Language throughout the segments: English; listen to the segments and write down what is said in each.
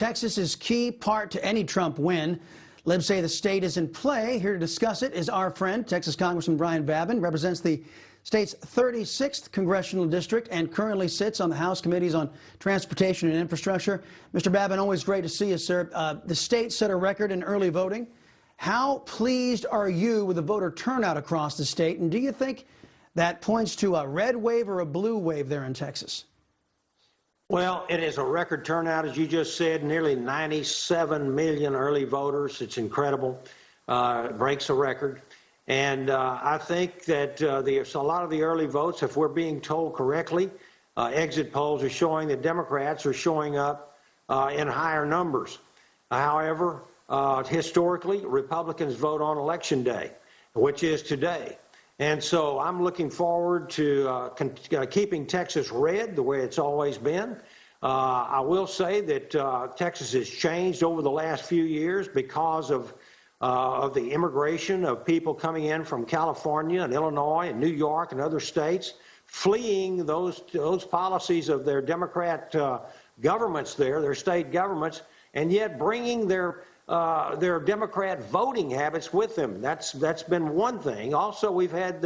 Texas is key part to any Trump win. Libs say the state is in play. Here to discuss it is our friend, Texas Congressman Brian Babin, represents the state's 36th congressional district and currently sits on the House Committees on Transportation and Infrastructure. Mr. Babin, always great to see you, sir. The state set a record in early voting. How pleased are you with the voter turnout across the state, and do you think that points to a red wave or a blue wave there in Texas? Well, it is a record turnout, as you just said, nearly 97 million early voters. It's incredible. It breaks a record. And I think that a lot of the early votes, if we're being told correctly, exit polls are showing that Democrats are showing up in higher numbers. However, historically, Republicans vote on Election Day, which is today. And so I'm looking forward to keeping Texas red the way it's always been. I will say that Texas has changed over the last few years because of the immigration of people coming in from California and Illinois and New York and other states, fleeing those policies of their Democrat governments there, their state governments, and yet bringing their Democrat voting habits with them. That's been one thing. Also, we've had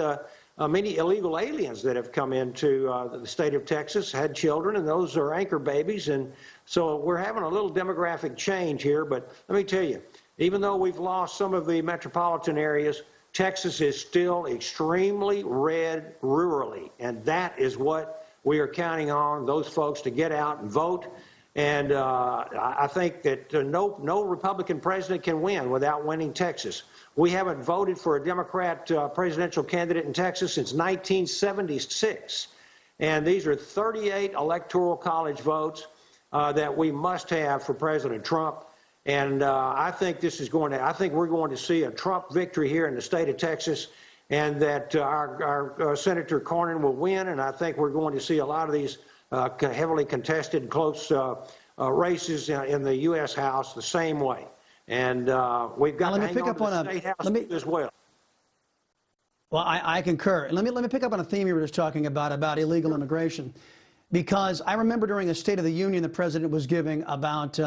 many illegal aliens that have come into the state of Texas, had children, and those are anchor babies. And so we're having a little demographic change here. But let me tell you, even though we've lost some of the metropolitan areas, Texas is still extremely red rurally. And that is what we are counting on, those folks to get out and vote. And I think that no Republican president can win without winning Texas. We haven't voted for a Democrat presidential candidate in Texas since 1976. And these are 38 electoral college votes that we must have for President Trump. And I think I think we're going to see a Trump victory here in the state of Texas, and that our Senator Cornyn will win. And I think we're going to see a lot of these heavily contested, close races in the U.S. House the same way. And we've got to hang on to the State House as well. Well, I concur. And let me pick up on a theme you were just talking about illegal immigration. Because I remember during a State of the Union the president was giving about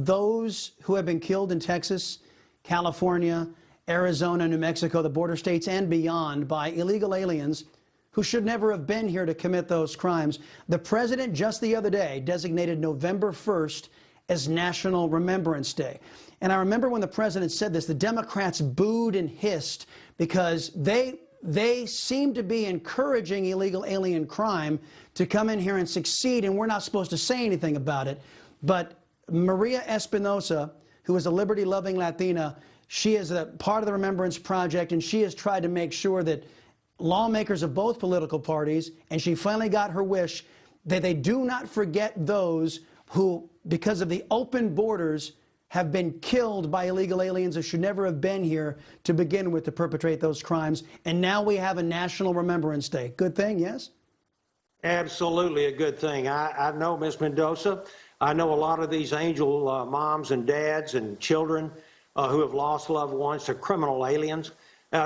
those who have been killed in Texas, California, Arizona, New Mexico, the border states, and beyond by illegal aliens who should never have been here to commit those crimes. The president just the other day designated November 1st as National Remembrance Day. And I remember when the president said this, the Democrats booed and hissed because they seem to be encouraging illegal alien crime to come in here and succeed, and we're not supposed to say anything about it. But Maria Espinosa, who is a liberty-loving Latina, she is a part of the Remembrance Project, and she has tried to make sure that lawmakers of both political parties, and she finally got her wish, that they do not forget those who, because of the open borders, have been killed by illegal aliens who should never have been here to begin with to perpetrate those crimes. And now we have a National Remembrance Day. Good thing, yes? Absolutely a good thing. I know, Ms. Mendoza, I know a lot of these angel moms and dads and children who have lost loved ones to criminal aliens.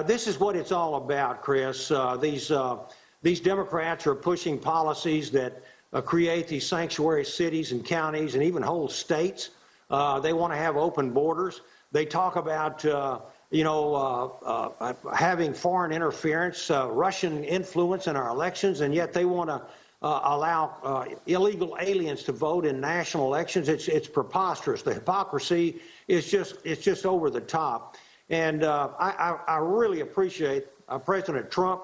This is what it's all about, Chris. These Democrats are pushing policies that create these sanctuary cities and counties and even whole states. They want to have open borders. They talk about, having foreign interference, Russian influence in our elections, and yet they want to allow illegal aliens to vote in national elections. It's preposterous. The hypocrisy is just over the top. And I really appreciate President Trump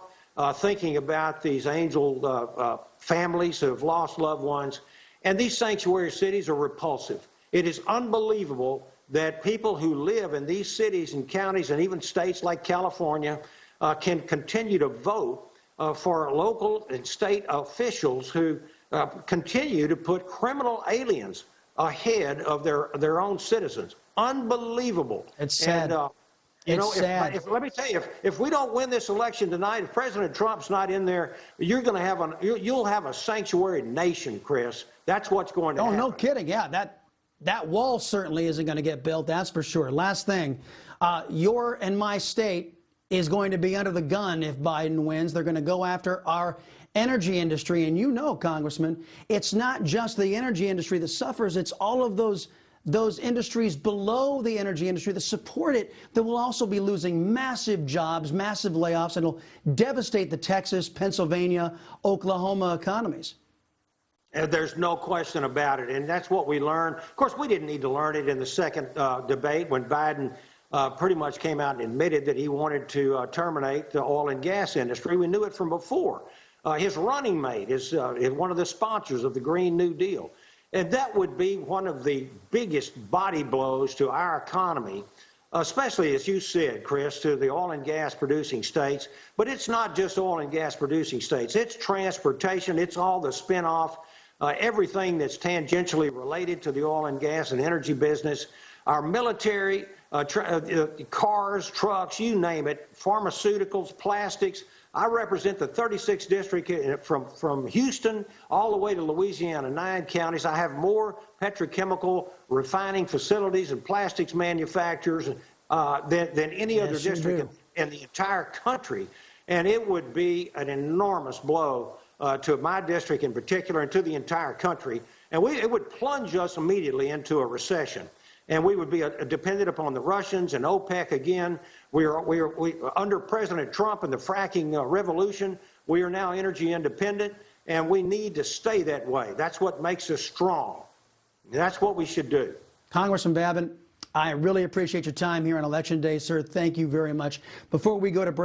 thinking about these angel families who have lost loved ones. And these sanctuary cities are repulsive. It is unbelievable that people who live in these cities and counties and even states like California can continue to vote for local and state officials who continue to put criminal aliens ahead of their own citizens. Unbelievable. It's sad. And, let me tell you, if we don't win this election tonight, if President Trump's not in there, you'll have a sanctuary nation, Chris. That's what's going to happen. Oh, no kidding. Yeah, that wall certainly isn't going to get built, that's for sure. Last thing, your and my state is going to be under the gun if Biden wins. They're going to go after our energy industry. And you know, Congressman, it's not just the energy industry that suffers, it's all of those industries below the energy industry that support it that will also be losing massive jobs, massive layoffs, and it'll devastate the Texas, Pennsylvania, Oklahoma economies. There's no question about it, and that's what we learned. Of course, we didn't need to learn it in the second debate when Biden pretty much came out and admitted that he wanted to terminate the oil and gas industry. We knew it from before. His running mate is one of the sponsors of the Green New Deal, and that would be one of the biggest body blows to our economy, especially, as you said, Chris, to the oil and gas producing states. But it's not just oil and gas producing states. It's transportation. It's all the spinoff. Everything that's tangentially related to the oil and gas and energy business, our military, cars, trucks, you name it, pharmaceuticals, plastics. I represent the 36th district from Houston all the way to Louisiana, 9 counties. I have more petrochemical refining facilities and plastics manufacturers than any other district in the entire country. And it would be an enormous blow to my district in particular and to the entire country. And it would plunge us immediately into a recession. And we would be dependent upon the Russians and OPEC again. We under President Trump and the fracking revolution, we are now energy independent, and we need to stay that way. That's what makes us strong. That's what we should do. Congressman Babin, I really appreciate your time here on Election Day, sir. Thank you very much. Before we go to break,